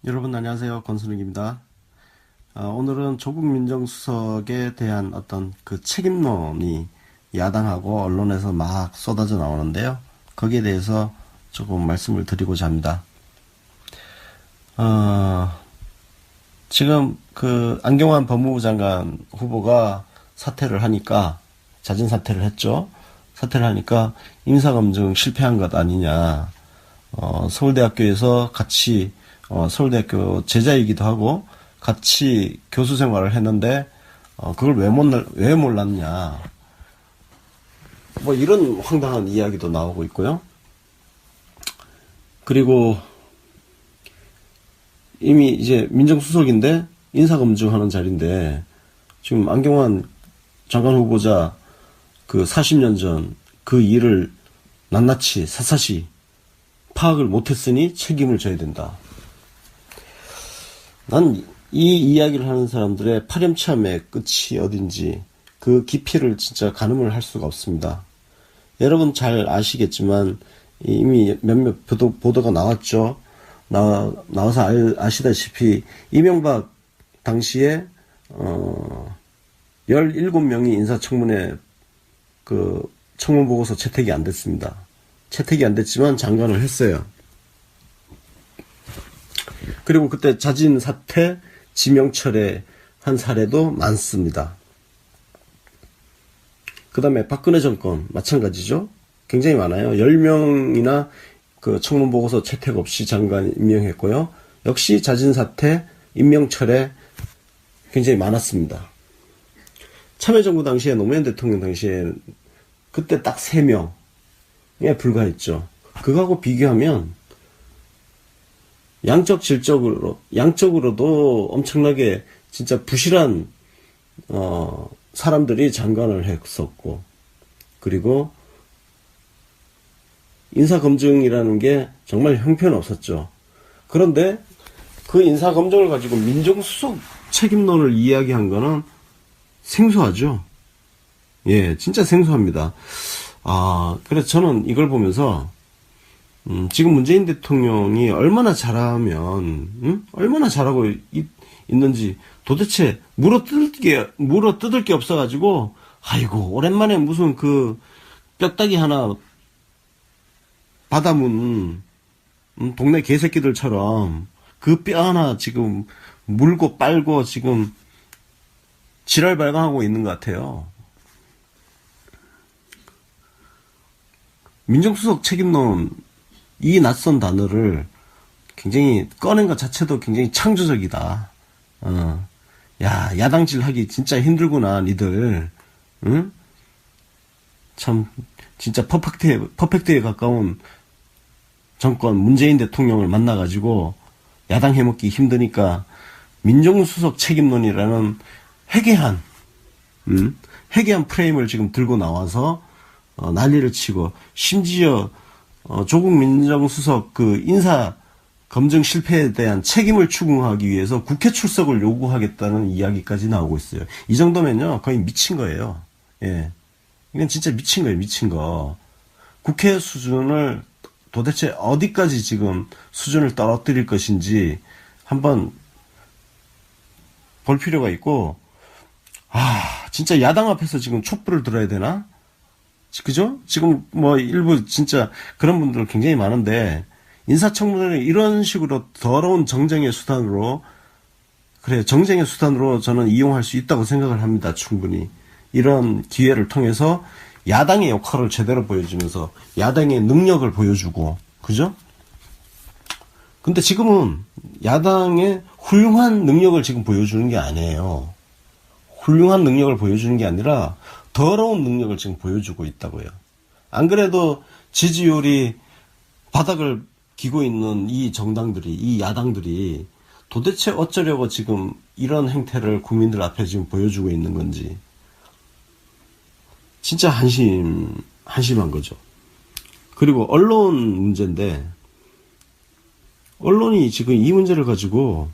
여러분 안녕하세요. 권순욱입니다. 오늘은 조국 민정수석에 대한 어떤 그 책임론이 야당하고 언론에서 막 쏟아져 나오는데요. 거기에 대해서 조금 말씀을 드리고자 합니다. 지금 그 안경환 법무부 장관 후보가 사퇴를 하니까, 자진 사퇴를 했죠. 사퇴를 하니까 인사검증 실패한 것 아니냐. 서울대학교에서 같이 서울대학교 제자이기도 하고 같이 교수 생활을 했는데 그걸 왜 몰랐냐, 뭐 이런 황당한 이야기도 나오고 있고요. 그리고 이미 이제 민정수석인데 인사검증하는 자리인데 지금 안경환 장관 후보자 그 40년 전 그 일을 낱낱이 샅샅이 파악을 못했으니 책임을 져야 된다. 난 이 이야기를 하는 사람들의 파렴치함의 끝이 어딘지 그 깊이를 진짜 가늠을 할 수가 없습니다. 여러분 잘 아시겠지만 이미 몇몇 보도가 나왔죠. 나와서 아시다시피 이명박 당시에 17명이 인사청문회 그 청문 보고서 채택이 안 됐습니다. 채택이 안 됐지만 장관을 했어요. 그리고 그때 자진 사퇴, 지명 철회한 사례도 많습니다. 그 다음에 박근혜 정권 마찬가지죠. 굉장히 많아요. 10명이나 그 청문 보고서 채택 없이 장관 임명했고요. 역시 자진 사퇴, 임명 철회 굉장히 많았습니다. 참여정부 당시에 노무현 대통령 당시에 그때 딱 3명에 불과했죠. 그거하고 비교하면 양적으로도 엄청나게 진짜 부실한 사람들이 장관을 했었고, 그리고 인사검증이라는 게 정말 형편없었죠. 그런데 그 인사검증을 가지고 민정수석 책임론을 이야기한 거는 생소하죠. 예, 진짜 생소합니다. 그래서 저는 이걸 보면서 지금 문재인 대통령이 얼마나 잘하면, 얼마나 잘하고 있는지 도대체 물어뜯을 게 없어가지고, 아이고, 오랜만에 무슨 그 뼈다귀 하나 받아문, 동네 개새끼들처럼 그 뼈 하나 지금 물고 빨고 지금 지랄 발광하고 있는 것 같아요. 민정수석 책임론, 이 낯선 단어를 굉장히 꺼낸 것 자체도 굉장히 창조적이다. 야, 야당질 하기 진짜 힘들구나, 니들. 응? 참, 진짜 퍼펙트에 가까운 정권, 문재인 대통령을 만나가지고 야당 해먹기 힘드니까 민정수석 책임론이라는 회개한 프레임을 지금 들고 나와서 난리를 치고, 심지어 조국 민정수석 그 인사 검증 실패에 대한 책임을 추궁하기 위해서 국회 출석을 요구하겠다는 이야기까지 나오고 있어요. 이 정도면요 거의 미친 거예요. 예, 이건 진짜 미친 거예요. 미친 거. 국회 수준을 도대체 어디까지 지금 수준을 떨어뜨릴 것인지 한번 볼 필요가 있고, 진짜 야당 앞에서 지금 촛불을 들어야 되나? 그죠? 지금 뭐 일부 진짜 그런 분들 굉장히 많은데, 인사청문회를 이런 식으로 더러운 정쟁의 수단으로 저는 이용할 수 있다고 생각을 합니다. 충분히. 이런 기회를 통해서 야당의 역할을 제대로 보여주면서 야당의 능력을 보여주고, 그죠? 근데 지금은 야당의 훌륭한 능력을 지금 보여주는 게 아니에요. 훌륭한 능력을 보여주는 게 아니라 더러운 능력을 지금 보여주고 있다고요. 안 그래도 지지율이 바닥을 기고 있는 이 정당들이, 이 야당들이 도대체 어쩌려고 지금 이런 행태를 국민들 앞에 지금 보여주고 있는 건지 진짜 한심한 거죠. 그리고 언론 문제인데, 언론이 지금 이 문제를 가지고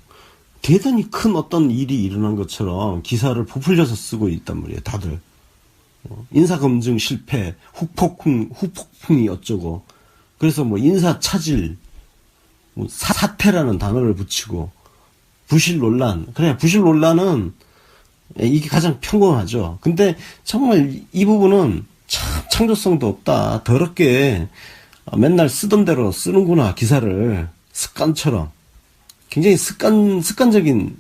대단히 큰 어떤 일이 일어난 것처럼 기사를 부풀려서 쓰고 있단 말이에요. 다들. 인사검증 실패, 후폭풍이 어쩌고, 그래서 뭐 인사 차질, 뭐 사태라는 단어를 붙이고 부실 논란. 그래, 부실 논란은 이게 가장 평범하죠. 근데 정말 이 부분은 참 창조성도 없다. 더럽게 맨날 쓰던 대로 쓰는구나, 기사를. 습관처럼. 굉장히 습관적인,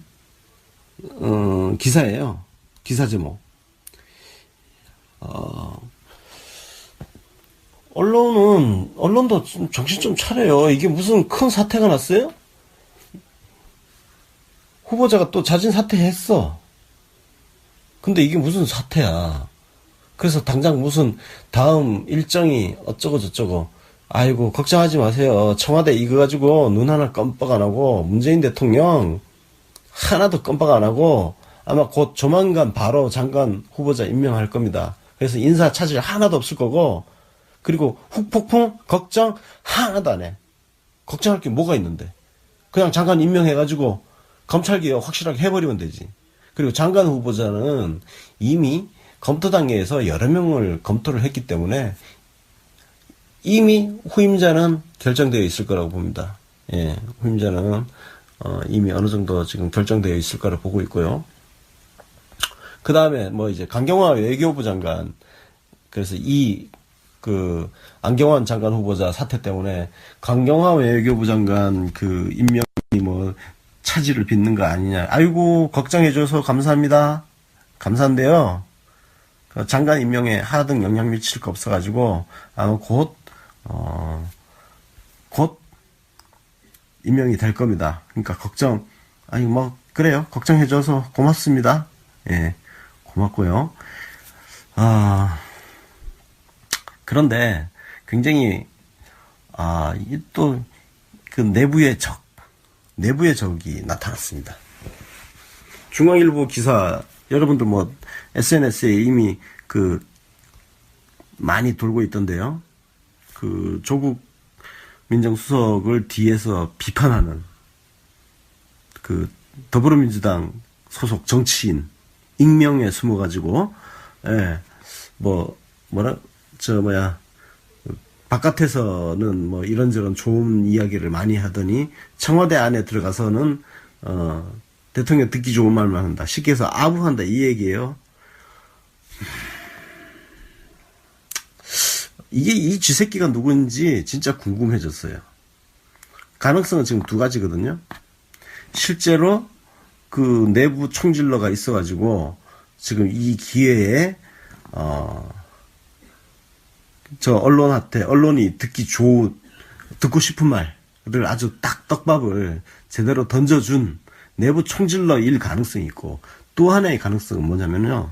기사예요. 기사 제목. 언론도 정신 좀 차려요. 이게 무슨 큰 사태가 났어요? 후보자가 또 자진 사퇴했어. 근데 이게 무슨 사태야. 그래서 당장 무슨 다음 일정이 어쩌고 저쩌고. 아이고, 걱정하지 마세요. 청와대 이거 가지고 눈 하나 껌뻑 안 하고, 문재인 대통령 하나도 껌뻑 안 하고, 아마 곧 조만간 바로 장관 후보자 임명할 겁니다. 그래서 인사 차질 하나도 없을 거고, 그리고 훅폭풍 걱정 하나도 안 해. 걱정할 게 뭐가 있는데. 그냥 장관 임명해가지고 검찰개혁 확실하게 해버리면 되지. 그리고 장관 후보자는 이미 검토단계에서 여러 명을 검토를 했기 때문에 이미 후임자는 결정되어 있을 거라고 봅니다. 예, 후임자는 이미 어느 정도 지금 결정되어 있을 거라 보고 있고요. 그 다음에 뭐 이제 강경화 외교부 장관, 그래서 안경환 장관 후보자 사태 때문에 강경화 외교부 장관 임명이 뭐 차질을 빚는 거 아니냐. 아이고, 걱정해줘서 감사합니다. 감사한데요. 장관 임명에 하등 영향 미칠 거 없어가지고 아마 곧 임명이 될 겁니다. 그러니까 그래요. 걱정해줘서 고맙습니다. 예, 고맙고요. 그런데 굉장히 또 내부의 적이 나타났습니다. 중앙일보 기사, 여러분들 뭐 SNS에 이미 많이 돌고 있던데요. 조국 민정수석을 뒤에서 비판하는 더불어민주당 소속 정치인 익명에 숨어가지고, 예, 바깥에서는 뭐 이런저런 좋은 이야기를 많이 하더니 청와대 안에 들어가서는 대통령 듣기 좋은 말만 한다. 쉽게 해서 아부한다, 이 얘기예요. 이게 이 쥐새끼가 누군지 진짜 궁금해졌어요. 가능성은 지금 두 가지거든요. 실제로 내부 총질러가 있어가지고 지금 이 기회에 언론이 듣고 싶은 말을 아주 딱 떡밥을 제대로 던져준 내부 총질러일 가능성이 있고, 또 하나의 가능성은 뭐냐면요.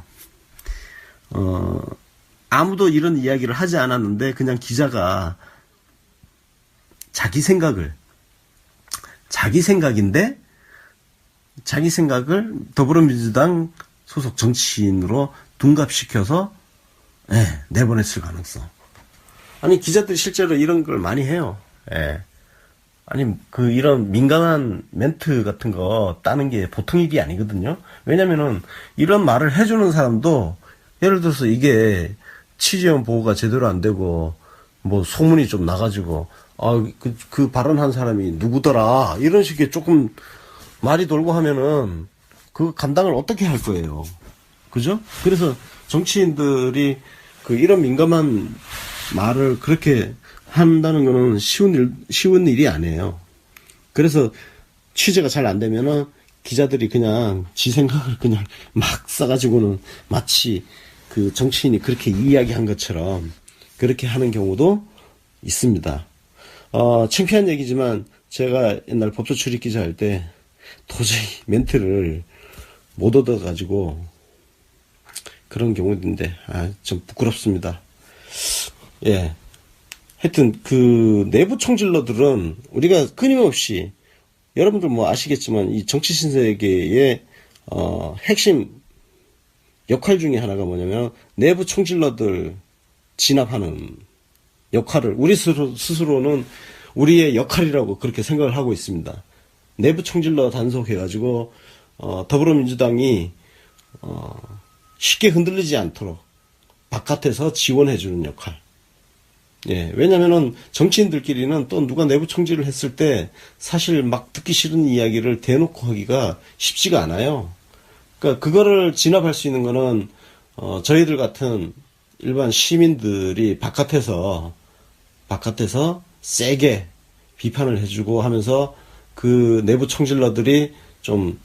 아무도 이런 이야기를 하지 않았는데 그냥 기자가 자기 생각을 더불어민주당 소속 정치인으로 둔갑시켜서 내보냈을 가능성. 아니, 기자들이 실제로 이런 걸 많이 해요. 예. 아니, 이런 민감한 멘트 같은 거 따는 게 보통 일이 아니거든요. 왜냐면은, 이런 말을 해주는 사람도, 예를 들어서 이게 취재원 보호가 제대로 안 되고, 뭐, 소문이 좀 나가지고, 그 발언한 사람이 누구더라, 이런 식의 조금 말이 돌고 하면은, 그 감당을 어떻게 할 거예요. 그죠? 그래서 정치인들이 이런 민감한 말을 그렇게 한다는 거는 쉬운 일이 아니에요. 그래서 취재가 잘 안 되면은 기자들이 그냥 지 생각을 그냥 막 써가지고는 마치 정치인이 그렇게 이야기한 것처럼 그렇게 하는 경우도 있습니다. 창피한 얘기지만 제가 옛날 법조 출입 기자 할 때 도저히 멘트를 못 얻어가지고 그런 경우인데, 좀 부끄럽습니다. 예. 하여튼, 내부 총질러들은 우리가 끊임없이, 여러분들 뭐 아시겠지만, 이 정치 신세계의, 핵심 역할 중에 하나가 뭐냐면, 내부 총질러들 진압하는 역할을, 우리 스스로는 우리의 역할이라고 그렇게 생각을 하고 있습니다. 내부 총질러 단속해가지고, 더불어민주당이, 쉽게 흔들리지 않도록 바깥에서 지원해주는 역할. 예, 왜냐면은 정치인들끼리는 또 누가 내부 총질을 했을 때 사실 막 듣기 싫은 이야기를 대놓고 하기가 쉽지가 않아요. 그러니까 그거를 진압할 수 있는 거는 저희들 같은 일반 시민들이 바깥에서 세게 비판을 해주고 하면서 그 내부 총질러들이 좀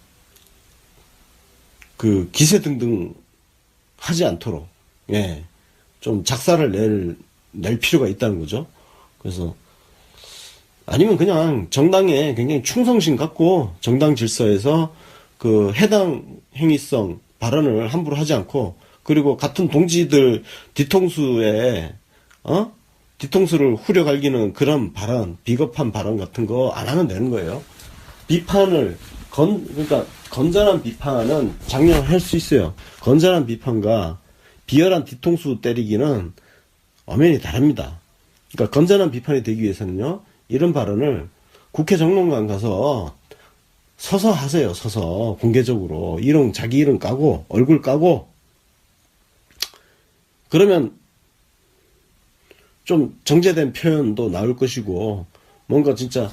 그 기세등등 하지 않도록, 예, 좀 작사를 낼 필요가 있다는 거죠. 그래서 아니면 그냥 정당에 굉장히 충성심 갖고 정당 질서에서 그 해당 행위성 발언을 함부로 하지 않고, 그리고 같은 동지들 뒤통수를 후려갈기는 그런 발언, 비겁한 발언 같은 거 안 하면 되는 거예요. 비판을 그러니까 건전한 비판은 장려할 수 있어요. 건전한 비판과 비열한 뒤통수 때리기는 엄연히 다릅니다. 그러니까 건전한 비판이 되기 위해서는요, 이런 발언을 국회 정론관 가서 서서 하세요. 서서 공개적으로 자기 이름 까고 얼굴 까고, 그러면 좀 정제된 표현도 나올 것이고 뭔가 진짜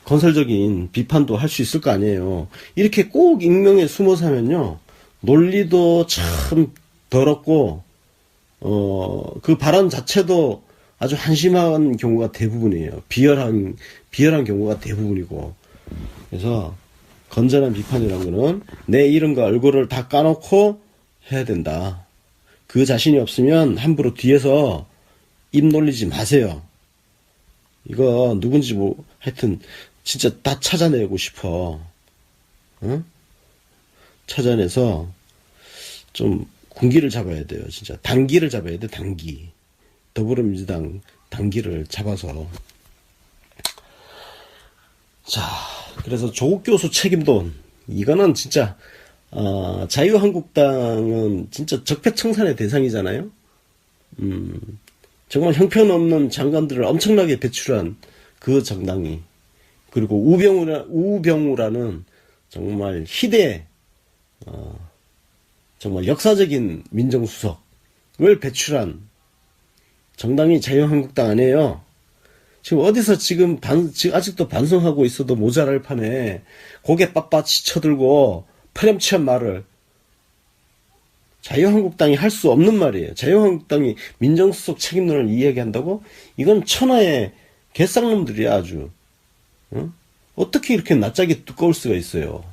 건설적인 비판도 할 수 있을 거 아니에요. 이렇게 꼭 익명에 숨어서 하면요, 논리도 참 더럽고 그 발언 자체도 아주 한심한 경우가 대부분이에요. 비열한 경우가 대부분이고. 그래서 건전한 비판이라는 거는 내 이름과 얼굴을 다 까놓고 해야 된다. 그 자신이 없으면 함부로 뒤에서 입 놀리지 마세요. 이거 누군지 하여튼 진짜 다 찾아내고 싶어. 응? 찾아내서 좀 군기를 잡아야 돼요. 진짜 단기를 잡아야 돼. 단기. 더불어민주당 단기를 잡아서. 자, 그래서 조국 교수 책임론, 이거는 진짜 자유한국당은 진짜 적폐청산의 대상이잖아요. 정말 형편없는 장관들을 엄청나게 배출한 그 정당이, 그리고 우병우라는 정말 희대 정말 역사적인 민정수석을 배출한 정당이 자유한국당 아니에요. 지금 어디서 지금 아직도 반성하고 있어도 모자랄 판에 고개 빳빳이 쳐들고 파렴치한 말을, 자유한국당이 할 수 없는 말이에요. 자유한국당이 민정수석 책임론을 이야기한다고? 이건 천하의 개쌍놈들이야 아주. 응? 어떻게 이렇게 낯짝이 두꺼울 수가 있어요.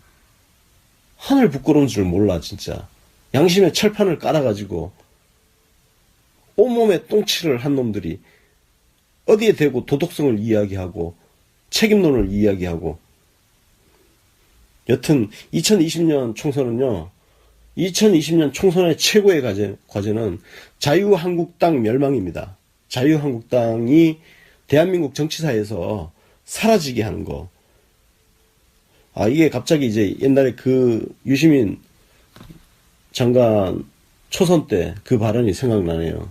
하늘 부끄러운 줄 몰라 진짜. 양심의 철판을 깔아가지고 온몸에 똥칠을 한 놈들이 어디에 대고 도덕성을 이야기하고 책임론을 이야기하고. 여튼 2020년 총선은요, 2020년 총선의 최고의 과제는 자유한국당 멸망입니다. 자유한국당이 대한민국 정치사에서 사라지게 하는 거. 이게 갑자기 이제 옛날에 그 유시민 장관 초선 때 그 발언이 생각나네요.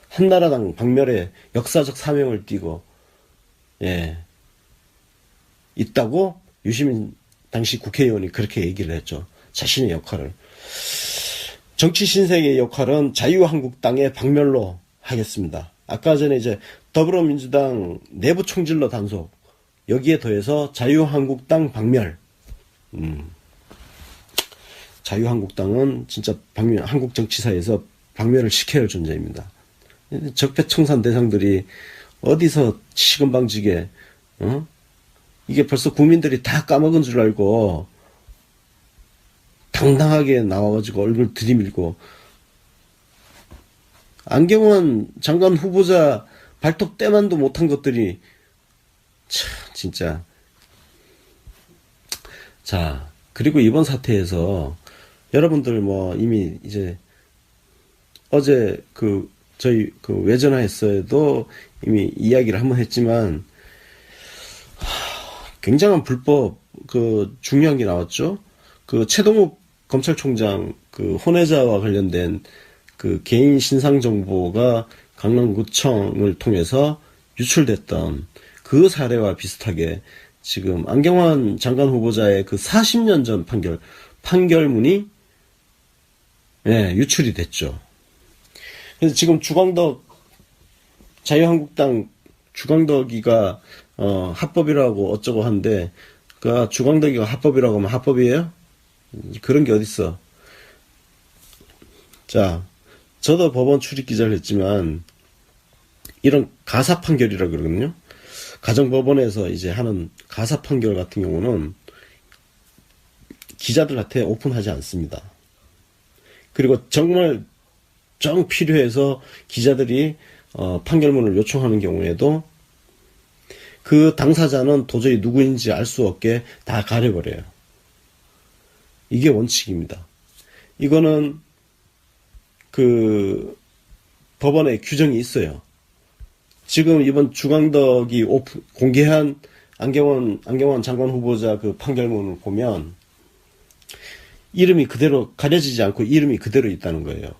한나라당 박멸의 역사적 사명을 띠고, 예, 있다고 유시민 당시 국회의원이 그렇게 얘기를 했죠. 자신의 역할을. 정치 신세의 역할은 자유한국당의 박멸로 하겠습니다. 아까 전에 이제 더불어민주당 내부 총질러 단속, 여기에 더해서 자유한국당 박멸. 자유한국당은 진짜 한국 정치사에서 박멸을 시켜야 할 존재입니다. 적폐청산 대상들이 어디서 시건방지게, 이게 벌써 국민들이 다 까먹은 줄 알고 당당하게 나와가지고 얼굴 들이밀고, 안경원 장관 후보자 발톱 때만도 못한 것들이 참 진짜. 자, 그리고 이번 사태에서 여러분들 뭐 이미 이제 어제 저희 외전화했어도 이미 이야기를 한번 했지만, 굉장한 불법 중요한 게 나왔죠. 최동욱 검찰총장 혼외자와 관련된 개인 신상 정보가 강남구청을 통해서 유출됐던 그 사례와 비슷하게 지금 안경환 장관 후보자의 40년 전 판결문이, 예, 유출이 됐죠. 그래서 지금 주광덕 자유한국당 주광덕이가 합법이라고 어쩌고 하는데 그 주광덕이가 합법이라고 하면 합법이에요? 그런 게 어딨어. 자, 저도 법원 출입 기자를 했지만 이런 가사 판결이라 그러거든요. 가정법원에서 이제 하는 가사 판결 같은 경우는 기자들한테 오픈하지 않습니다. 그리고 정말 정 필요해서 기자들이 판결문을 요청하는 경우에도 그 당사자는 도저히 누구인지 알 수 없게 다 가려버려요. 이게 원칙입니다. 이거는 그 법원에 규정이 있어요. 지금 이번 주광덕이 공개한 안경원 장관 후보자 그 판결문을 보면 이름이 그대로 가려지지 않고 이름이 그대로 있다는 거예요.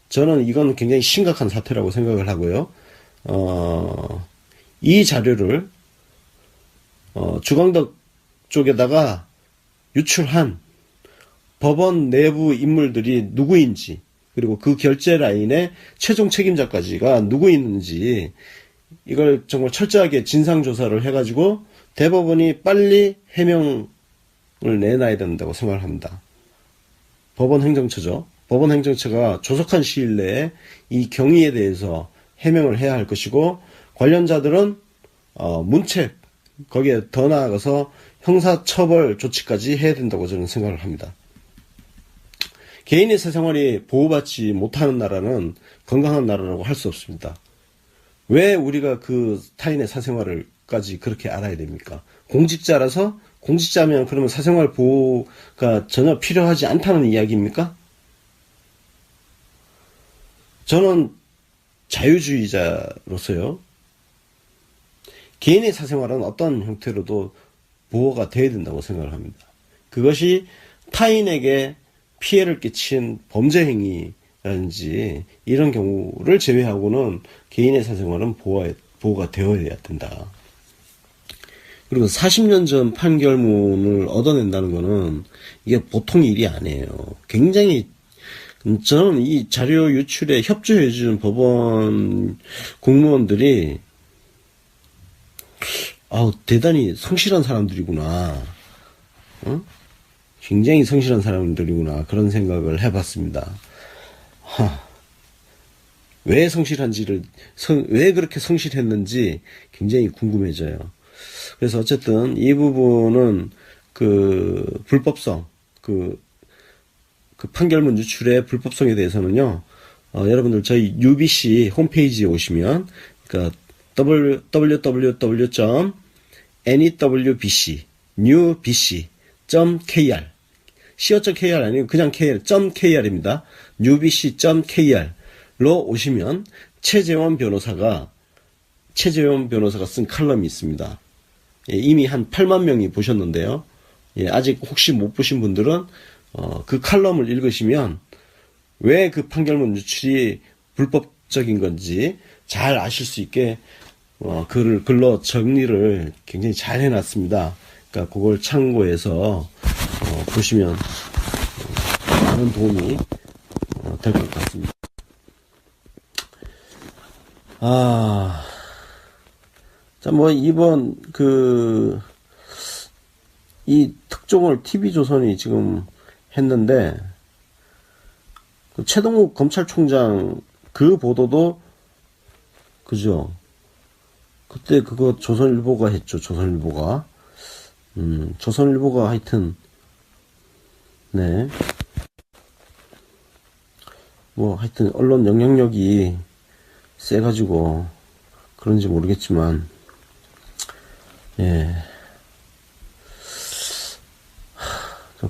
저는 이건 굉장히 심각한 사태라고 생각을 하고요. 이 자료를 주광덕 쪽에다가 유출한 법원 내부 인물들이 누구인지, 그리고 그 결제 라인의 최종 책임자까지가 누구 있는지 이걸 정말 철저하게 진상조사를 해가지고 대법원이 빨리 해명을 내놔야 된다고 생각을 합니다. 법원 행정처죠. 법원 행정처가 조속한 시일 내에 이 경위에 대해서 해명을 해야 할 것이고, 관련자들은 문책, 거기에 더 나아가서 형사처벌 조치까지 해야 된다고 저는 생각을 합니다. 개인의 사생활이 보호받지 못하는 나라는 건강한 나라라고 할 수 없습니다. 왜 우리가 그 타인의 사생활을까지 그렇게 알아야 됩니까? 공직자라서? 공직자면 그러면 사생활 보호가 전혀 필요하지 않다는 이야기입니까? 저는 자유주의자로서요, 개인의 사생활은 어떤 형태로도 보호가 돼야 된다고 생각을 합니다. 그것이 타인에게 피해를 끼친 범죄 행위라든지 이런 경우를 제외하고는 개인의 사생활은 보호가 되어야 된다. 그리고 40년 전 판결문을 얻어낸다는 거는 이게 보통 일이 아니에요. 굉장히, 저는 이 자료 유출에 협조해주는 법원 공무원들이 대단히 성실한 사람들이구나. 굉장히 성실한 사람들이구나. 그런 생각을 해봤습니다. 왜 성실한지를, 왜 그렇게 성실했는지 굉장히 궁금해져요. 그래서 어쨌든 이 부분은 그 불법성, 그 판결문 유출의 불법성에 대해서는요, 여러분들 저희 UBC 홈페이지에 오시면, 그러니까 www.newbc.kr co.kr 아니고 그냥 .kr입니다. newbc.kr로 오시면 최재원 변호사가 쓴 칼럼이 있습니다. 이미 한 8만 명이 보셨는데요. 아직 혹시 못 보신 분들은 그 칼럼을 읽으시면 왜 그 판결문 유출이 불법적인 건지 잘 아실 수 있게 글로 정리를 굉장히 잘 해놨습니다. 그러니까 그걸 참고해서 보시면 많은 도움이 될 것 같습니다. 자, 이번 이 특종을 TV조선이 지금 했는데, 최동욱 검찰총장 그 보도도, 그죠? 그때 그거 조선일보가 했죠, 조선일보가. 조선일보가 하여튼, 네. 하여튼, 언론 영향력이 세가지고, 그런지 모르겠지만, 예.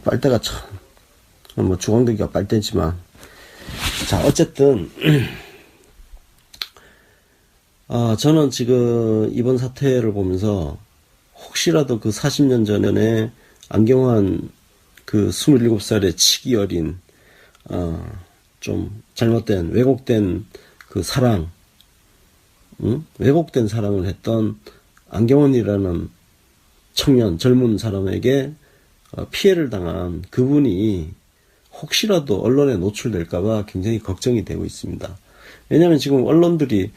빨대가 참, 주광덕이가 빨대지만. 자, 어쨌든, 저는 지금 이번 사태를 보면서, 혹시라도 그 40년 전에 안경환 그 27살의 치기 어린, 좀 잘못된, 왜곡된 그 사랑, 왜곡된 사랑을 했던 안경원이라는 청년, 젊은 사람에게 피해를 당한 그분이 혹시라도 언론에 노출될까봐 굉장히 걱정이 되고 있습니다. 왜냐하면 지금 언론들이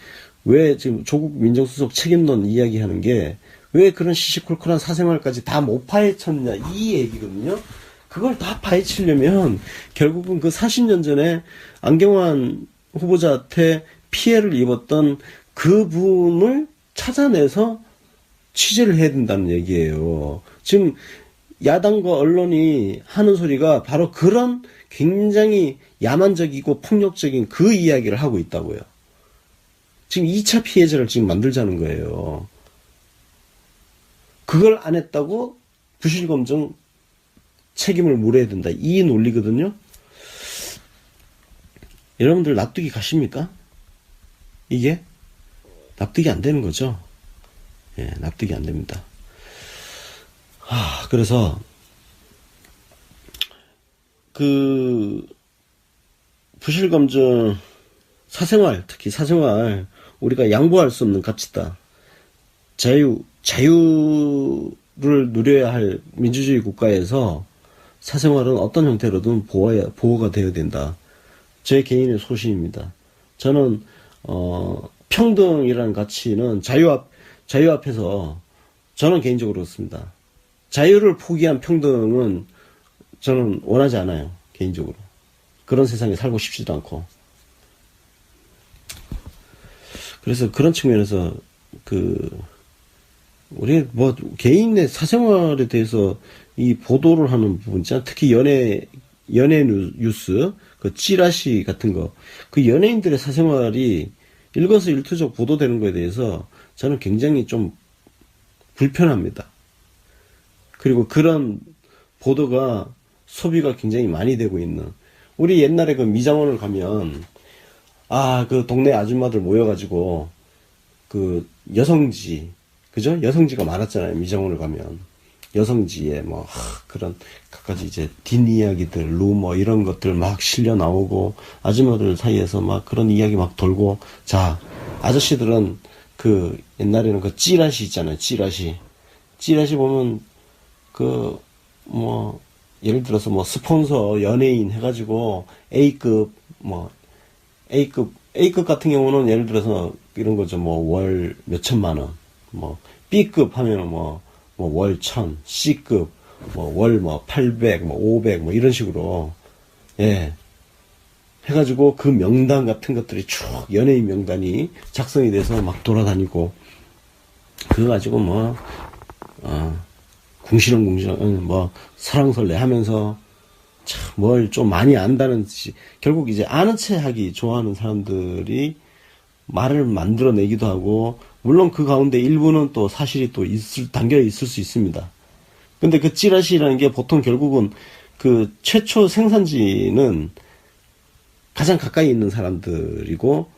왜 지금 조국 민정수석 책임론 이야기하는 게 왜 그런 시시콜콜한 사생활까지 다 못 파헤쳤냐 이 얘기거든요. 그걸 다 파헤치려면 결국은 그 40년 전에 안경환 후보자한테 피해를 입었던 그분을 찾아내서 취재를 해야 된다는 얘기예요. 지금 야당과 언론이 하는 소리가 바로 그런 굉장히 야만적이고 폭력적인 그 이야기를 하고 있다고요. 지금 2차 피해자를 지금 만들자는 거예요. 그걸 안 했다고 부실검증 책임을 물어야 된다. 이 논리거든요. 여러분들 납득이 가십니까? 이게? 납득이 안 되는 거죠. 예, 납득이 안 됩니다. 그래서 그 부실검증 사생활, 특히 사생활 우리가 양보할 수 없는 가치다. 자유를 누려야 할 민주주의 국가에서 사생활은 어떤 형태로든 보호가 되어야 된다. 제 개인의 소신입니다. 저는 평등이라는 가치는 자유 앞에서 저는 개인적으로 그렇습니다. 자유를 포기한 평등은 저는 원하지 않아요. 개인적으로. 그런 세상에 살고 싶지도 않고. 그래서 그런 측면에서 우리 개인의 사생활에 대해서 이 보도를 하는 부분 있잖아. 특히 연예 뉴스, 그 찌라시 같은 거, 그 연예인들의 사생활이 일거수일투족 보도되는 거에 대해서 저는 굉장히 좀 불편합니다. 그리고 그런 보도가 소비가 굉장히 많이 되고 있는, 우리 옛날에 그 미장원을 가면 그 동네 아줌마들 모여가지고 그 여성지, 그죠? 여성지가 많았잖아요. 미장원을 가면 여성지에 그런 갖가지 이제 뒷이야기들, 루머 이런 것들 막 실려 나오고 아줌마들 사이에서 막 그런 이야기 막 돌고. 자, 아저씨들은 그 옛날에는 그 찌라시 있잖아요. 찌라시 보면 예를 들어서 스폰서 연예인 해가지고 A급 A급 같은 경우는 예를 들어서 이런 거죠. 월 몇천만 원. B급 하면은 월 1000, C급 월 800, 500 이런 식으로 해가지고 그 명단 같은 것들이 쭉 연예인 명단이 작성이 돼서 막 돌아다니고, 그거 가지고 궁시렁궁시렁 설왕설래 하면서 참 뭘 좀 많이 안다는 듯이 결국 이제 아는 체 하기 좋아하는 사람들이 말을 만들어내기도 하고, 물론 그 가운데 일부는 또 사실이 또 담겨 있을 수 있습니다. 근데 그 찌라시라는 게 보통 결국은 그 최초 생산지는 가장 가까이 있는 사람들이고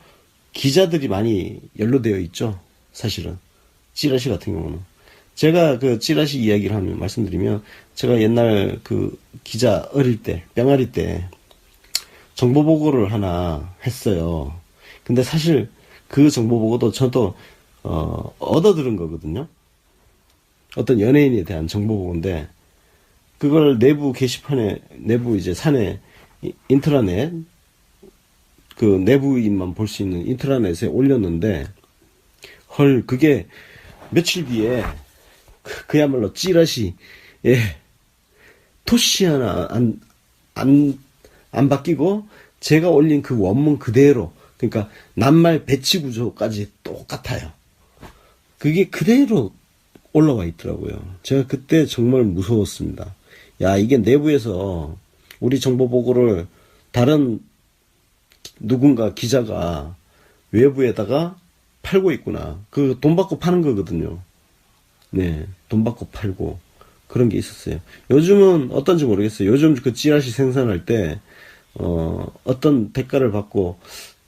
기자들이 많이 연루되어 있죠. 사실은 찌라시 같은 경우는. 제가 그 찌라시 이야기를 말씀드리면, 제가 옛날 그 기자 어릴 때, 병아리 때 정보 보고를 하나 했어요. 근데 사실 그 정보 보고도 저도 얻어 들은 거거든요. 어떤 연예인에 대한 정보 보고인데, 그걸 내부 게시판에, 내부 이제 사내 인트라넷, 그 내부인만 볼 수 있는 인트라넷에 올렸는데, 그게 며칠 뒤에 그야말로 찌라시, 토시 하나 안 바뀌고 제가 올린 그 원문 그대로, 그러니까 낱말 배치 구조까지 똑같아요. 그게 그대로 올라와 있더라고요. 제가 그때 정말 무서웠습니다. 야, 이게 내부에서 우리 정보 보고를 다른 누군가 기자가 외부에다가 팔고 있구나. 그 돈 받고 파는 거거든요. 네, 돈 받고 팔고 그런 게 있었어요. 요즘은 어떤지 모르겠어요. 요즘 그 찌라시 생산할 때 어떤 대가를 받고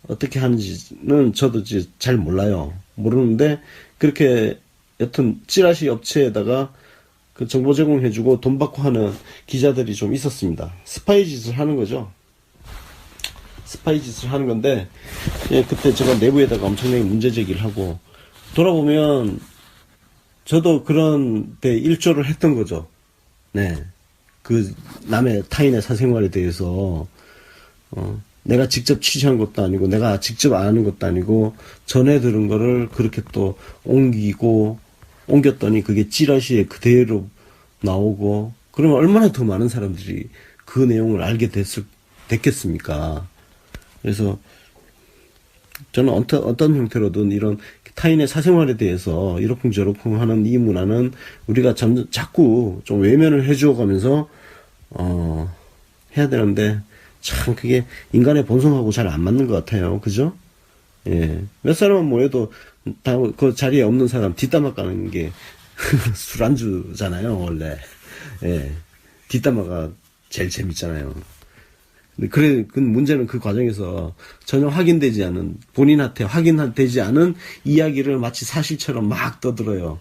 어떻게 하는지는 저도 잘 몰라요. 모르는데 그렇게 여튼 찌라시 업체에다가 그 정보 제공해주고 돈 받고 하는 기자들이 좀 있었습니다. 스파이 짓을 하는 거죠. 스파이 짓을 하는 건데, 그때 제가 내부에다가 엄청나게 문제 제기를 하고, 돌아보면 저도 그런 데 일조를 했던 거죠. 네. 그 타인의 사생활에 대해서 내가 직접 취재한 것도 아니고, 내가 직접 아는 것도 아니고, 전해 들은 거를 그렇게 또 옮겼더니 그게 찌라시에 그대로 나오고, 그러면 얼마나 더 많은 사람들이 그 내용을 알게 됐겠습니까? 그래서 저는 어떤 형태로든 이런 타인의 사생활에 대해서 이러쿵저러쿵 하는 이 문화는 우리가 자꾸 좀 외면을 해주어 가면서, 해야 되는데, 참 그게 인간의 본성하고 잘 안 맞는 것 같아요. 그죠? 예. 몇 사람은 뭐해도 다 그 자리에 없는 사람 뒷담화 까는 게 술안주잖아요, 원래. 예. 뒷담화가 제일 재밌잖아요. 근데 그 문제는 그 과정에서 전혀 확인되지 않은, 본인한테 확인되지 않은 이야기를 마치 사실처럼 막 떠들어요.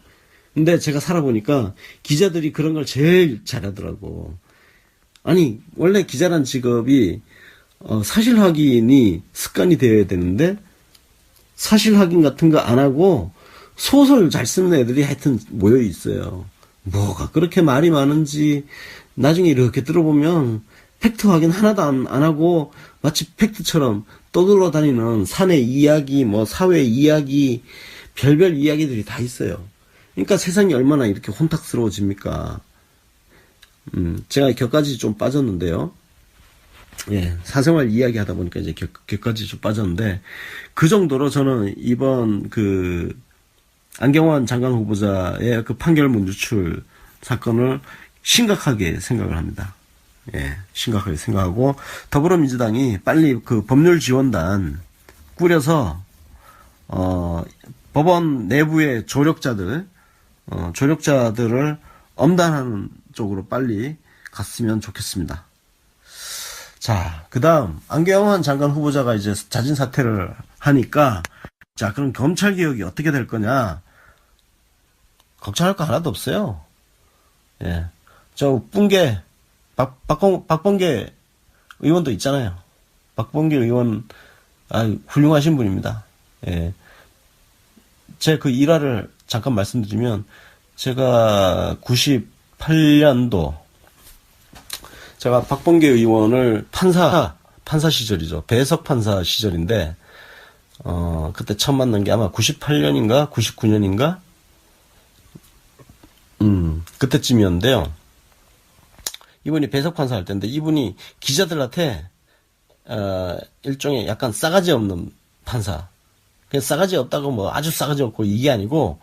근데 제가 살아보니까 기자들이 그런 걸 제일 잘하더라고. 아니, 원래 기자란 직업이, 사실 확인이 습관이 되어야 되는데, 사실 확인 같은 거 안 하고, 소설 잘 쓰는 애들이 하여튼 모여 있어요. 뭐가 그렇게 말이 많은지, 나중에 이렇게 들어보면, 팩트 확인 하나도 안 하고, 마치 팩트처럼 떠들어 다니는 사내 이야기, 뭐, 사회 이야기, 별별 이야기들이 다 있어요. 그러니까 세상이 얼마나 이렇게 혼탁스러워집니까? 제가 격까지 좀 빠졌는데요. 예, 사생활 이야기 하다 보니까 이제 격까지 좀 빠졌는데, 그 정도로 저는 이번 안경환 장관 후보자의 그 판결문 유출 사건을 심각하게 생각을 합니다. 예, 심각하게 생각하고, 더불어민주당이 빨리 그 법률지원단 꾸려서, 법원 내부의 조력자들을 엄단하는 쪽으로 빨리 갔으면 좋겠습니다. 자, 그 다음, 안경환 장관 후보자가 이제 자진 사퇴를 하니까, 자, 그럼 검찰 개혁이 어떻게 될 거냐? 걱정할 거 하나도 없어요. 예. 저, 박범계 의원도 있잖아요. 박범계 의원, 훌륭하신 분입니다. 예. 제 그 일화를 잠깐 말씀드리면, 제가 98년도, 제가 박범계 의원을 판사 시절이죠. 배석 판사 시절인데, 그때 처음 만난 게 아마 98년인가? 99년인가? 그때쯤이었는데요. 이분이 배석 판사 할 때인데, 이분이 기자들한테, 일종의 약간 싸가지 없는 판사. 그냥 싸가지 없다고 뭐 아주 싸가지 없고 이게 아니고,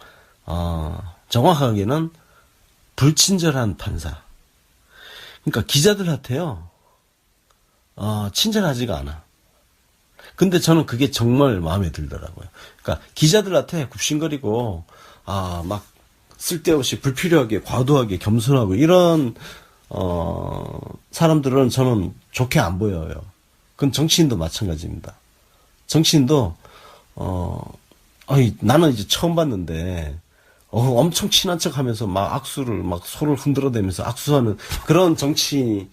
정확하게는 불친절한 판사. 그러니까 기자들한테요, 친절하지가 않아. 근데 저는 그게 정말 마음에 들더라고요. 그러니까 기자들한테 굽신거리고, 막 쓸데없이 불필요하게 과도하게 겸손하고 이런 사람들은 저는 좋게 안 보여요. 그건 정치인도 마찬가지입니다. 정치인도 나는 이제 처음 봤는데 엄청 친한 척 하면서 막 악수를 막 손을 흔들어대면서 악수하는 그런 정치인이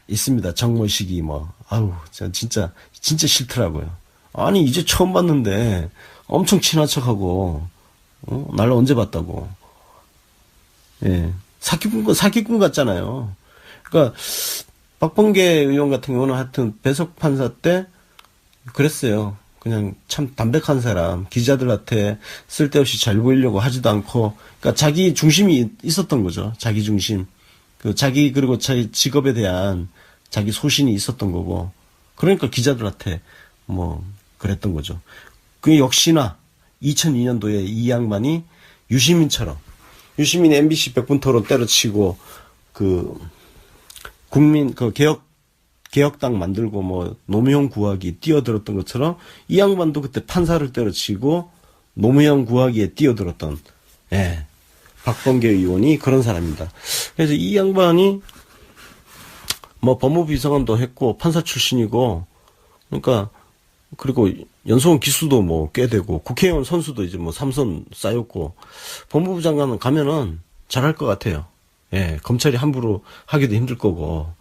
있습니다. 정모식이 뭐 진짜 싫더라고요. 아니 이제 처음 봤는데 엄청 친한 척하고 날 언제 봤다고. 예. 사기꾼 같잖아요. 그러니까 박범계 의원 같은 경우는 하여튼 배석 판사 때 그랬어요. 그냥 참 담백한 사람, 기자들한테 쓸데없이 잘 보이려고 하지도 않고, 그러니까 자기 중심이 있었던 거죠. 자기 중심. 그리고 자기 직업에 대한 자기 소신이 있었던 거고, 그러니까 기자들한테 뭐 그랬던 거죠. 그 역시나 2002년도에 이 양반이 유시민이 MBC 백분 토론 때려치고 국민 개혁당 만들고 뭐 노무현 구하기 뛰어들었던 것처럼 이 양반도 그때 판사를 때려치고 노무현 구하기에 뛰어들었던 박범계 의원이 그런 사람입니다. 그래서 이 양반이 뭐 법무부 비서관도 했고 판사 출신이고, 그러니까 그리고 연수원 기수도 뭐 꽤 되고 국회의원 선수도 이제 뭐 3선 쌓였고 법무부 장관은 가면은 잘할 것 같아요. 검찰이 함부로 하기도 힘들 거고.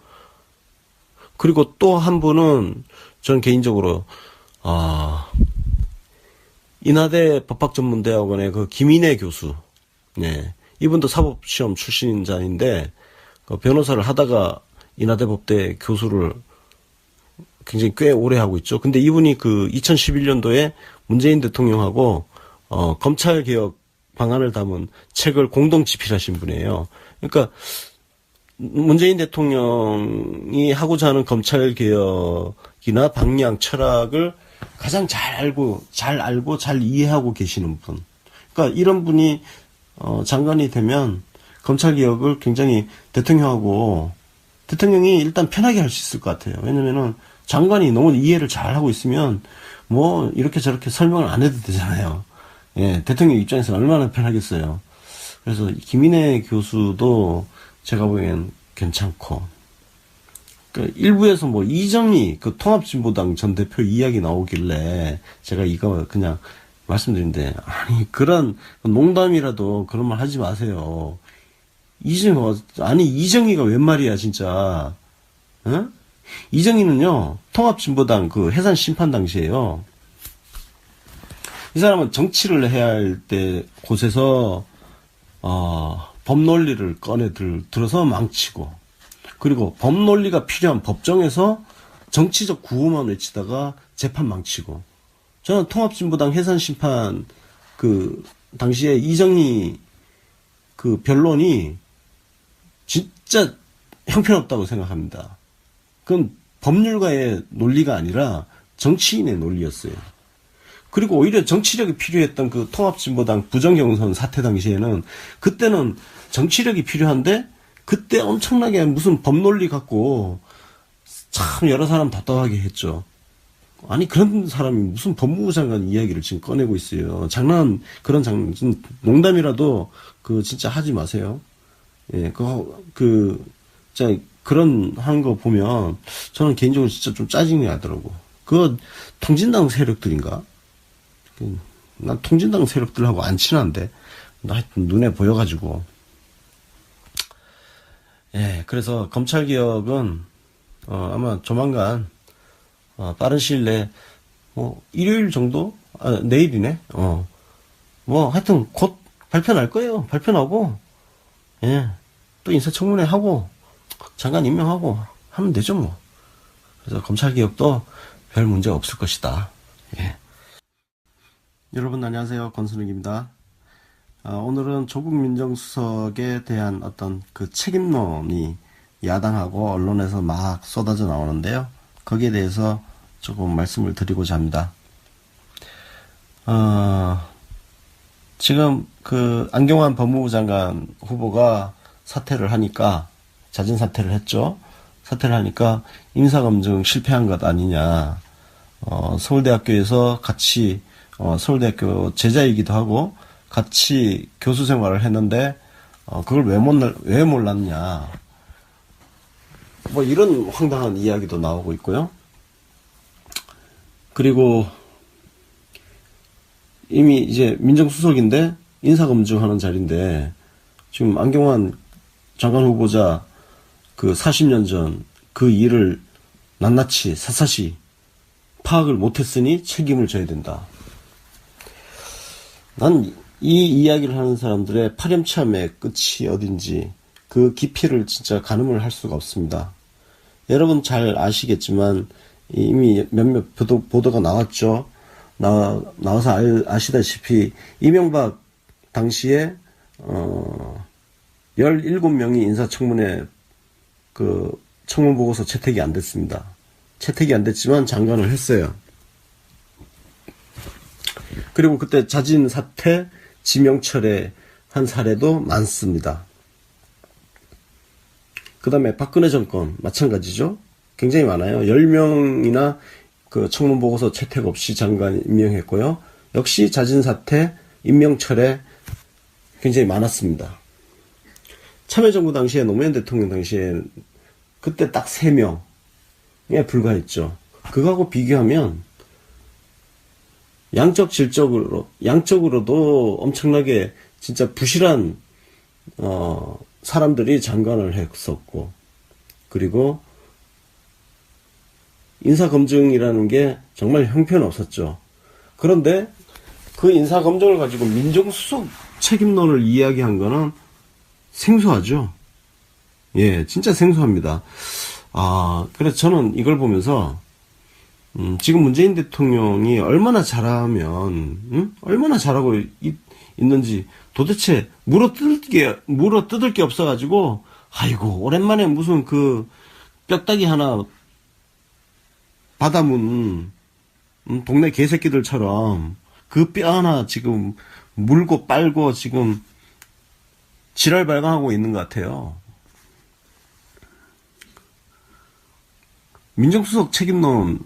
그리고 또 한 분은 저는 개인적으로 인하대 법학전문대학원의 그 김인혜 교수, 이분도 사법시험 출신자인데 그 변호사를 하다가 인하대 법대 교수를 굉장히 꽤 오래 하고 있죠. 근데 이분이 그 2011년도에 문재인 대통령하고 검찰개혁 방안을 담은 책을 공동 집필하신 분이에요. 그러니까 문재인 대통령이 하고자 하는 검찰개혁이나 방향, 철학을 가장 잘 알고 잘 이해하고 계시는 분. 그러니까 이런 분이 장관이 되면 검찰개혁을 굉장히 대통령이 일단 편하게 할 수 있을 것 같아요. 왜냐면은 장관이 너무 이해를 잘 하고 있으면 뭐 이렇게 저렇게 설명을 안 해도 되잖아요. 예, 대통령 입장에서는 얼마나 편하겠어요. 그래서 김인혜 교수도 제가 보기엔 괜찮고, 그 일부에서 뭐 이정희 그 통합진보당 전 대표 이야기 나오길래 제가 이거 그냥 말씀드린데, 아니 그런 농담이라도 그런 말 하지 마세요. 이정희가 웬 말이야 진짜. 어? 이정희는요 통합진보당 그 해산 심판 당시에요. 이 사람은 정치를 해야 할 때 곳에서 법논리를 들어서 망치고, 그리고 법논리가 필요한 법정에서 정치적 구호만 외치다가 재판 망치고. 저는 통합진보당 해산심판 그 당시에 이정희 그 변론이 진짜 형편없다고 생각합니다. 그건 법률가의 논리가 아니라 정치인의 논리였어요. 그리고 오히려 정치력이 필요했던 그 통합진보당 부정경선 사태 당시에는, 그때는 정치력이 필요한데 그때 엄청나게 무슨 법논리 갖고 참 여러 사람 답답하게 했죠. 아니 그런 사람이 무슨 법무부 장관 이야기를 지금 꺼내고 있어요. 농담이라도 그 진짜 하지 마세요. 예, 진짜 그런 하는 거 보면 저는 개인적으로 진짜 좀 짜증이 나더라고. 그거 통진당 세력들인가? 난 통진당 세력들하고 안 친한데, 하여튼 눈에 보여가지고. 예, 그래서 검찰개혁은 아마 조만간 빠른 시일 내에 일요일 정도? 내일이네. 뭐 하여튼 곧 발표 날 거예요. 발표 나고, 예, 또 인사청문회 하고 장관 임명하고 하면 되죠 뭐. 그래서 검찰개혁도 별 문제 없을 것이다. 예. 여러분 안녕하세요, 권순욱입니다. 오늘은 조국 민정수석에 대한 어떤 그 책임론이 야당하고 언론에서 막 쏟아져 나오는데요. 거기에 대해서 조금 말씀을 드리고자 합니다. 지금 그 안경환 법무부 장관 후보가 자진 사퇴를 했죠. 사퇴를 하니까 인사검증 실패한 것 아니냐. 서울대학교에서 같이 서울대학교 제자이기도 하고 같이 교수 생활을 했는데 그걸 왜 몰랐냐. 뭐 이런 황당한 이야기도 나오고 있고요. 그리고 이미 이제 민정수석인데 인사검증하는 자리인데 지금 안경환 장관 후보자 그 40년 전 그 일을 낱낱이 샅샅이 파악을 못했으니 책임을 져야 된다. 난 이 이야기를 하는 사람들의 파렴치함의 끝이 어딘지 그 깊이를 진짜 가늠을 할 수가 없습니다. 여러분 잘 아시겠지만 이미 몇몇 보도가 나왔죠. 나와서 아시다시피 이명박 당시에 17명이 인사청문회 그 청문 보고서 채택이 안 됐습니다. 채택이 안 됐지만 장관을 했어요. 그리고 그때 자진 사퇴, 지명 철회한 사례도 많습니다. 그 다음에 박근혜 정권 마찬가지죠. 굉장히 많아요. 10명이나 그 청문 보고서 채택 없이 장관 임명했고요. 역시 자진 사퇴, 임명 철회 굉장히 많았습니다. 참여정부 당시에 노무현 대통령 당시에 그때 딱 3명에 불과했죠. 그거하고 비교하면 양적으로도 엄청나게 진짜 부실한 사람들이 장관을 했었고, 그리고 인사검증이라는 게 정말 형편없었죠. 그런데 그 인사검증을 가지고 민정수석 책임론을 이야기한 거는 생소하죠. 예, 진짜 생소합니다. 그래서 저는 이걸 보면서 지금 문재인 대통령이 얼마나 잘하면, 얼마나 잘하고 있는지 도대체 물어뜯을 게 없어가지고, 아이고, 오랜만에 무슨 뼈다귀 하나 받아문, 동네 개새끼들처럼 그 뼈 하나 지금 물고 빨고 지금 지랄 발광하고 있는 것 같아요. 민정수석 책임론,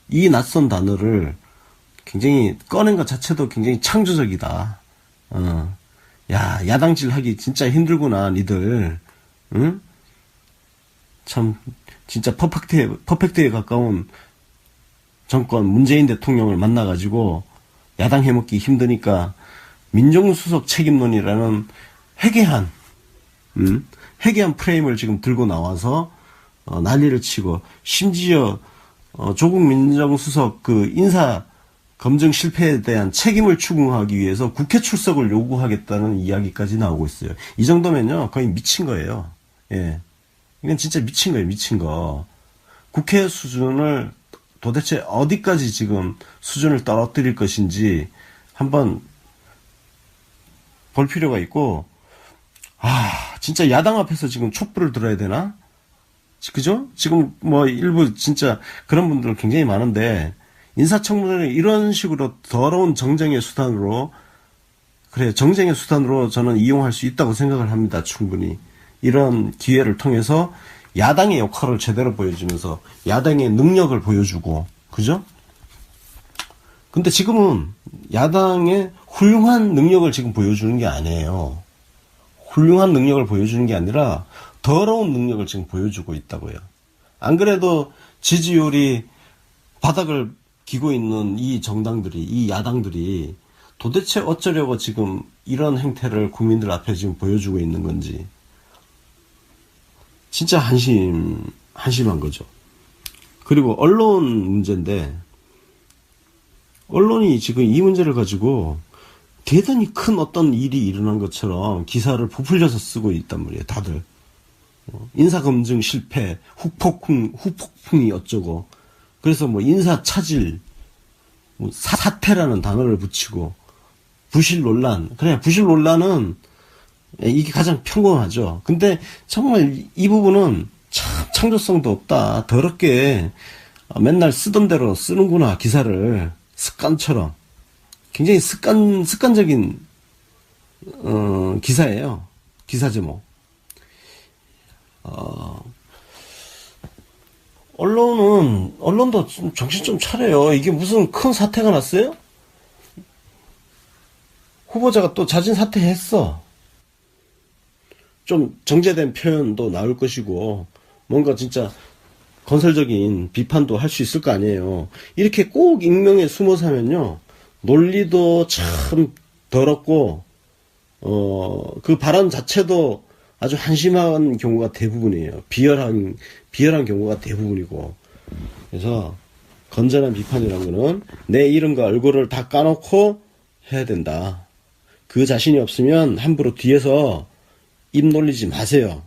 이 낯선 단어를 굉장히 꺼낸 것 자체도 굉장히 창조적이다. 야, 야당질 하기 진짜 힘들구나, 니들. 응? 참, 진짜 퍼펙트에 가까운 정권, 문재인 대통령을 만나가지고 야당 해먹기 힘드니까 민정수석 책임론이라는 회개한 프레임을 지금 들고 나와서 난리를 치고, 심지어 조국 민정수석 인사 검증 실패에 대한 책임을 추궁하기 위해서 국회 출석을 요구하겠다는 이야기까지 나오고 있어요. 이 정도면요 거의 미친 거예요. 예, 이건 진짜 미친 거예요, 미친 거. 국회 수준을 도대체 어디까지 지금 수준을 떨어뜨릴 것인지 한번 볼 필요가 있고, 진짜 야당 앞에서 지금 촛불을 들어야 되나? 그죠? 지금 뭐 일부 진짜 그런 분들 굉장히 많은데, 인사청문회를 이런 식으로 더러운 정쟁의 수단으로, 정쟁의 수단으로 저는 이용할 수 있다고 생각을 합니다. 충분히. 이런 기회를 통해서 야당의 역할을 제대로 보여주면서 야당의 능력을 보여주고, 그죠? 근데 지금은 야당의 훌륭한 능력을 지금 보여주는 게 아니에요. 훌륭한 능력을 보여주는 게 아니라 더러운 능력을 지금 보여주고 있다고요. 안 그래도 지지율이 바닥을 기고 있는 이 정당들이, 이 야당들이 도대체 어쩌려고 지금 이런 행태를 국민들 앞에 지금 보여주고 있는 건지 진짜 한심한 거죠. 그리고 언론 문제인데, 언론이 지금 이 문제를 가지고 대단히 큰 어떤 일이 일어난 것처럼 기사를 부풀려서 쓰고 있단 말이에요, 다들. 인사검증 실패, 후폭풍이 어쩌고, 그래서 뭐 인사차질, 뭐 사태라는 단어를 붙이고, 부실 논란. 그래, 부실 논란은 이게 가장 평범하죠. 근데 정말 이 부분은 참 창조성도 없다. 더럽게 맨날 쓰던 대로 쓰는구나, 기사를. 습관처럼. 굉장히 습관적인, 기사예요. 기사 제목. 언론도 정신 좀 차려요. 이게 무슨 큰 사태가 났어요? 후보자가 또 자진 사퇴했어. 좀 정제된 표현도 나올 것이고, 뭔가 진짜 건설적인 비판도 할 수 있을 거 아니에요. 이렇게 꼭 익명에 숨어서 하면요, 논리도 참 더럽고, 그 발언 자체도 아주 한심한 경우가 대부분이에요. 비열한 경우가 대부분이고. 그래서 건전한 비판이라는 거는 내 이름과 얼굴을 다 까놓고 해야 된다. 그 자신이 없으면 함부로 뒤에서 입 놀리지 마세요.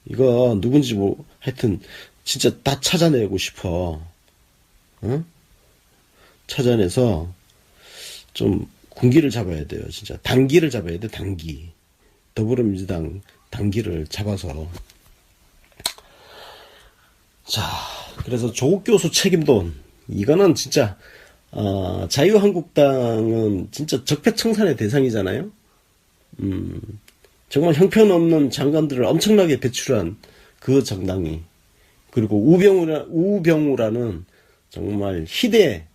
이거 누군지 뭐 하여튼 진짜 다 찾아내고 싶어. 응? 찾아내서 좀 군기를 잡아야 돼요. 진짜 단기를 잡아야 돼. 단기. 더불어민주당 단기를 잡아서. 자, 그래서 조국 교수 책임론, 이거는 진짜 자유한국당은 진짜 적폐청산의 대상이잖아요. 정말 형편없는 장관들을 엄청나게 배출한 그 정당이, 그리고 우병우라는 정말 희대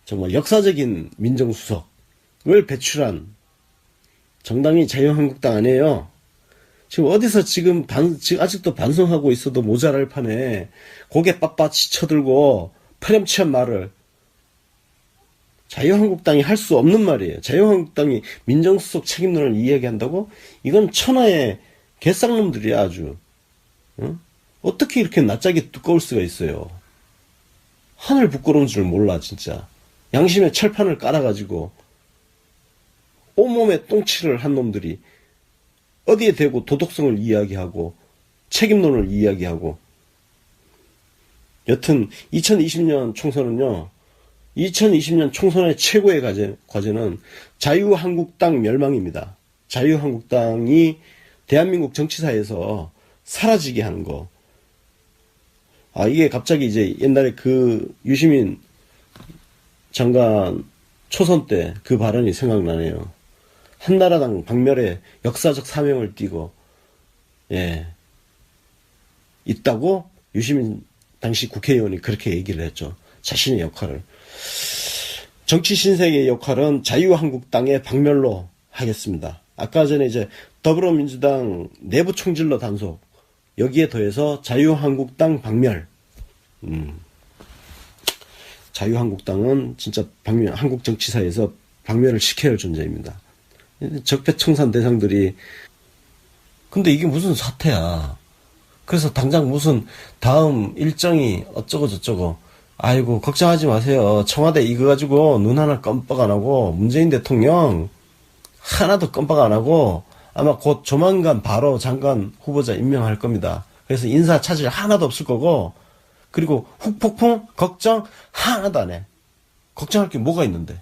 정말 역사적인 민정수석을 배출한 정당이 자유한국당 아니에요. 지금 어디서 지금 아직도 반성하고 있어도 모자랄 판에 고개 빳빳이 쳐들고 파렴치한 말을, 자유한국당이 할 수 없는 말이에요. 자유한국당이 민정수석 책임론을 이야기한다고? 이건 천하의 개쌍놈들이야, 아주. 응? 어떻게 이렇게 낯짝이 두꺼울 수가 있어요. 하늘 부끄러운 줄 몰라, 진짜. 양심의 철판을 깔아가지고 온몸에 똥칠을 한 놈들이 어디에 대고 도덕성을 이야기하고 책임론을 이야기하고, 여튼 2020년 총선은요. 2020년 총선의 최고의 과제는 자유한국당 멸망입니다. 자유한국당이 대한민국 정치사에서 사라지게 하는 거. 이게 갑자기 이제 옛날에 그 유시민 장관 초선 때 그 발언이 생각나네요. 한나라당 박멸의 역사적 사명을 띠고, 있다고 유시민 당시 국회의원이 그렇게 얘기를 했죠. 자신의 역할을. 정치 신세계의 역할은 자유한국당의 박멸로 하겠습니다. 아까 전에 이제 더불어민주당 내부 총질러 단속, 여기에 더해서 자유한국당 박멸. 자유한국당은 진짜 한국 정치사에서 박멸을 시켜야 할 존재입니다. 적폐청산 대상들이, 근데 이게 무슨 사태야. 그래서 당장 무슨 다음 일정이 어쩌고 저쩌고, 아이고 걱정하지 마세요. 청와대 이거 가지고 눈 하나 껌뻑 안 하고, 문재인 대통령 하나도 껌뻑 안 하고 아마 곧 조만간 바로 장관 후보자 임명할 겁니다. 그래서 인사 차질 하나도 없을 거고, 그리고 훅폭풍 걱정 하나도 안 해. 걱정할 게 뭐가 있는데.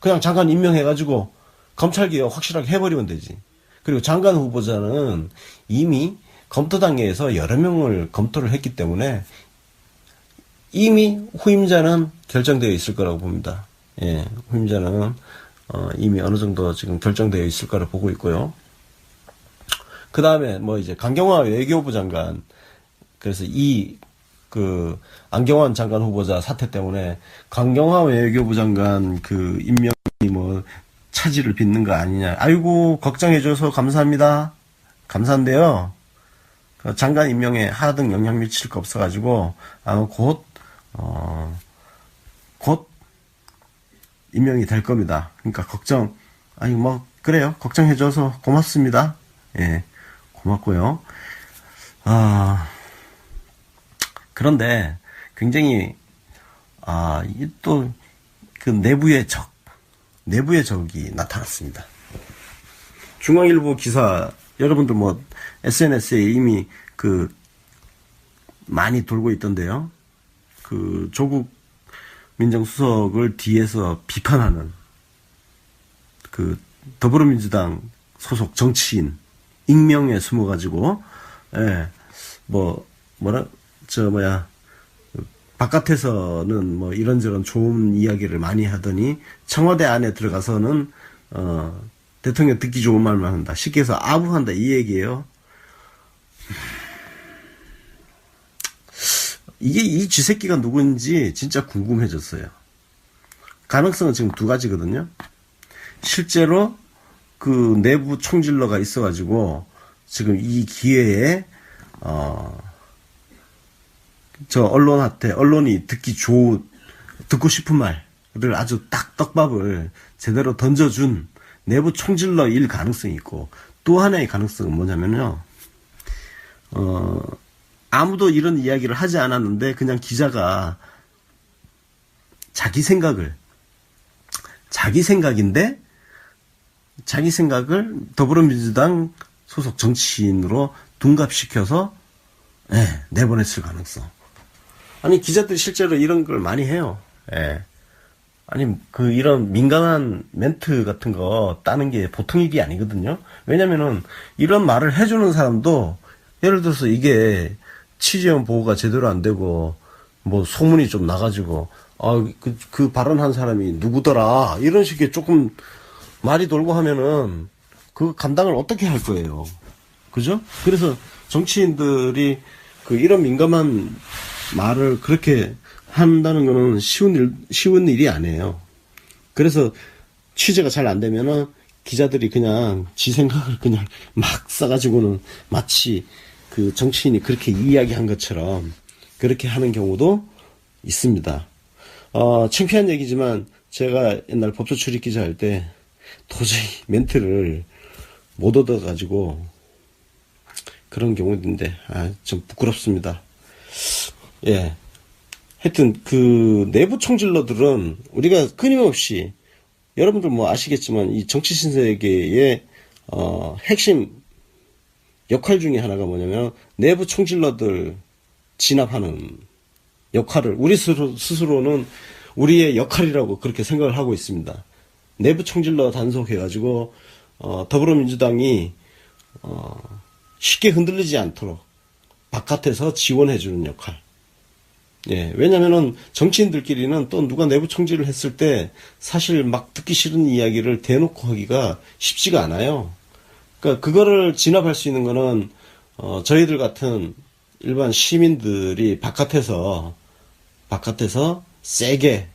그냥 장관 임명해가지고 검찰개혁 확실하게 해버리면 되지. 그리고 장관 후보자는 이미 검토단계에서 여러 명을 검토를 했기 때문에 이미 후임자는 결정되어 있을 거라고 봅니다. 후임자는 이미 어느 정도 지금 결정되어 있을 거라 보고 있고요. 그 다음에 뭐 이제 강경화 외교부 장관, 그래서 안경환 장관 후보자 사태 때문에 강경화 외교부 장관 그 임명이 뭐 차질을 빚는 거 아니냐. 아이고 걱정해줘서 감사합니다. 감사한데요. 그 장관 임명에 하등 영향 미칠 거 없어가지고 아마 곧 임명이 될 겁니다. 그러니까 그래요. 걱정해줘서 고맙습니다. 고맙고요. 그런데 굉장히 또 그 내부의 적이 나타났습니다. 중앙일보 기사, 여러분들 뭐 SNS에 이미 많이 돌고 있던데요. 그 조국 민정수석을 뒤에서 비판하는 그 더불어민주당 소속 정치인 익명에 숨어가지고 바깥에서는 뭐 이런저런 좋은 이야기를 많이 하더니 청와대 안에 들어가서는 대통령 듣기 좋은 말만 한다. 쉽게 해서 아부한다 이 얘기예요. 이게 이 쥐새끼가 누구인지 진짜 궁금해졌어요. 가능성은 지금 두 가지거든요. 실제로 그 내부 총질러가 있어가지고 지금 이 기회에 저 언론이 듣고 싶은 말을 아주 딱 떡밥을 제대로 던져준 내부 총질러일 가능성이 있고, 또 하나의 가능성은 뭐냐면요. 아무도 이런 이야기를 하지 않았는데 그냥 기자가 자기 생각을 더불어민주당 소속 정치인으로 둔갑시켜서 내보냈을 가능성. 아니 기자들이 실제로 이런 걸 많이 해요. 아니 이런 민감한 멘트 같은 거 따는 게 보통 일이 아니거든요. 왜냐면은 이런 말을 해주는 사람도 예를 들어서 이게 취재원 보호가 제대로 안 되고 뭐 소문이 좀 나가지고 그 발언한 사람이 누구더라 이런 식의 조금 말이 돌고 하면은 그 감당을 어떻게 할 거예요. 그죠? 그래서 정치인들이 이런 민감한 말을 그렇게 한다는 거는 쉬운 일이 아니에요. 그래서 취재가 잘 안 되면은 기자들이 그냥 지 생각을 그냥 막 써가지고는 마치 그 정치인이 그렇게 이야기한 것처럼 그렇게 하는 경우도 있습니다. 창피한 얘기지만 제가 옛날 법조 출입 기자 할 때 도저히 멘트를 못 얻어가지고 그런 경우인데 좀 부끄럽습니다. 하여튼 그 내부 총질러들은 우리가 끊임없이 여러분들 뭐 아시겠지만 이 정치 신세계의 핵심 역할 중에 하나가 뭐냐면 내부 총질러들 진압하는 역할을 우리 스스로는 우리의 역할이라고 그렇게 생각을 하고 있습니다. 내부 총질러 단속해가지고 더불어민주당이 쉽게 흔들리지 않도록 바깥에서 지원해주는 역할. 예, 왜냐면은 정치인들끼리는 또 누가 내부 총질을 했을 때 사실 막 듣기 싫은 이야기를 대놓고 하기가 쉽지가 않아요. 그러니까 그거를 진압할 수 있는 거는 저희들 같은 일반 시민들이 바깥에서 세게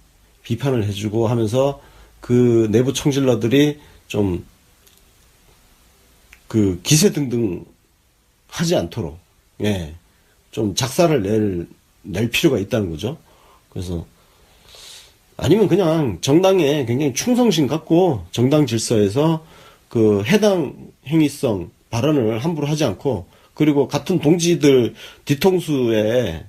비판을 해주고 하면서 그 내부 총질러들이 좀 그 기세등등 하지 않도록, 예, 좀 작사를 낼 필요가 있다는 거죠. 그래서, 아니면 그냥 정당에 굉장히 충성심 갖고 정당 질서에서 그 해당 행위성 발언을 함부로 하지 않고, 그리고 같은 동지들 뒤통수에,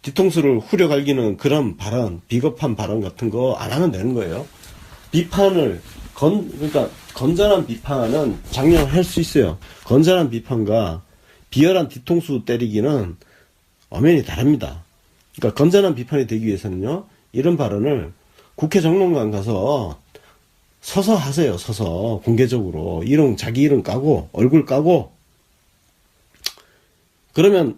뒤통수를 후려갈기는 그런 발언, 비겁한 발언 같은 거 안 하면 되는 거예요. 비판을, 그러니까 건전한 비판은 장려할 수 있어요. 건전한 비판과 비열한 뒤통수 때리기는 엄연히 다릅니다. 그러니까 건전한 비판이 되기 위해서는요, 이런 발언을 국회 정론관 가서 서서 하세요. 서서 공개적으로 자기 이름 까고 얼굴 까고, 그러면